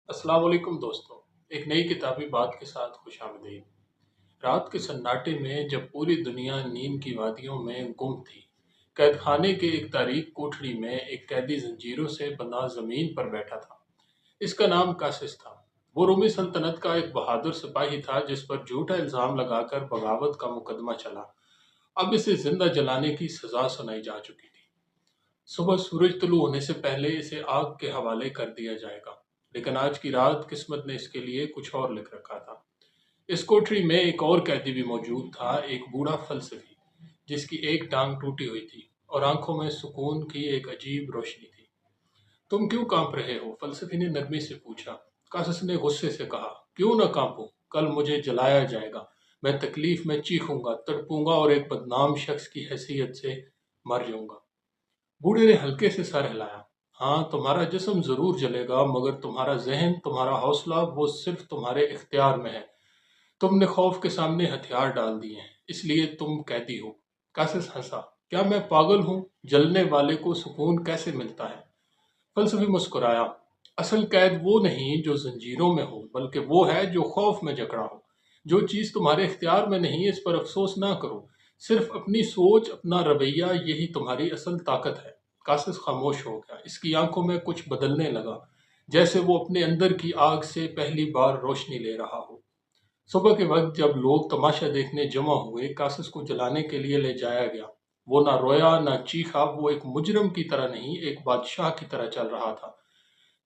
السلام علیکم دوستوں، ایک نئی کتابی بات کے ساتھ خوش آمدید۔ رات کے سناٹے میں جب پوری دنیا نیند کی وادیوں میں گم تھی، قید خانے کے ایک تاریک کوٹھڑی میں ایک قیدی زنجیروں سے بندھا زمین پر بیٹھا تھا۔ اس کا نام کاسس تھا۔ وہ رومی سلطنت کا ایک بہادر سپاہی تھا جس پر جھوٹا الزام لگا کر بغاوت کا مقدمہ چلا۔ اب اسے زندہ جلانے کی سزا سنائی جا چکی تھی۔ صبح سورج طلوع ہونے سے پہلے اسے آگ کے حوالے کر دیا جائے گا، لیکن آج کی رات قسمت نے اس کے لیے کچھ اور لکھ رکھا تھا۔ اس کوٹری میں ایک اور قیدی بھی موجود تھا، ایک بوڑھا فلسفی جس کی ایک ٹانگ ٹوٹی ہوئی تھی اور آنکھوں میں سکون کی ایک عجیب روشنی تھی۔ تم کیوں کانپ رہے ہو؟ فلسفی نے نرمی سے پوچھا۔ کاسس نے غصے سے کہا، کیوں نہ کانپوں؟ کل مجھے جلایا جائے گا، میں تکلیف میں چیخوں گا، تڑپوں گا اور ایک بدنام شخص کی حیثیت سے مر جاؤں گا۔ بوڑھے نے ہلکے سے سر ہلایا۔ ہاں، تمہارا جسم ضرور جلے گا، مگر تمہارا ذہن، تمہارا حوصلہ، وہ صرف تمہارے اختیار میں ہے۔ تم نے خوف کے سامنے ہتھیار ڈال دیے ہیں، اس لیے تم قیدی ہو۔ کاسس ہنسا۔ کیا میں پاگل ہوں؟ جلنے والے کو سکون کیسے ملتا ہے؟ فلسفی مسکرایا۔ اصل قید وہ نہیں جو زنجیروں میں ہو، بلکہ وہ ہے جو خوف میں جکڑا ہو۔ جو چیز تمہارے اختیار میں نہیں، اس پر افسوس نہ کرو۔ صرف اپنی سوچ، اپنا رویہ، یہی تمہاری اصل طاقت ہے۔ کاسس خاموش ہو گیا۔ اس کی آنکھوں میں کچھ بدلنے لگا، جیسے وہ اپنے اندر کی آگ سے پہلی بار روشنی لے رہا ہو۔ صبح کے وقت جب لوگ تماشا دیکھنے جمع ہوئے، کاسس کو جلانے کے لیے لے جایا گیا۔ وہ نہ رویا نہ چیخا، وہ ایک مجرم کی طرح نہیں، ایک بادشاہ کی طرح چل رہا تھا۔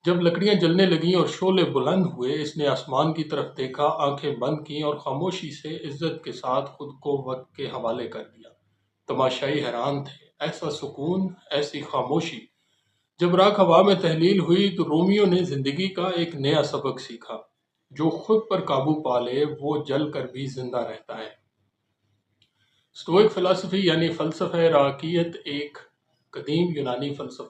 جب لکڑیاں جلنے لگیں اور شعلے بلند ہوئے، اس نے آسمان کی طرف دیکھا، آنکھیں بند کیں اور خاموشی سے عزت کے ساتھ خود کو وقت کے حوالے کر دیا۔ تماشائی حیران تھے۔ ایسا سکون، ایسی خاموشی۔ جب راکھ ہوا میں تحلیل ہوئی تو رومیوں نے زندگی کا ایک نیا سبق سیکھا۔ جو خود پر قابو پا لے وہ جل کر بھی زندہ رہتا ہے۔ اسٹوئک فلسفی یعنی فلسفہ راکیت ایک قدیم یونانی فلسفہ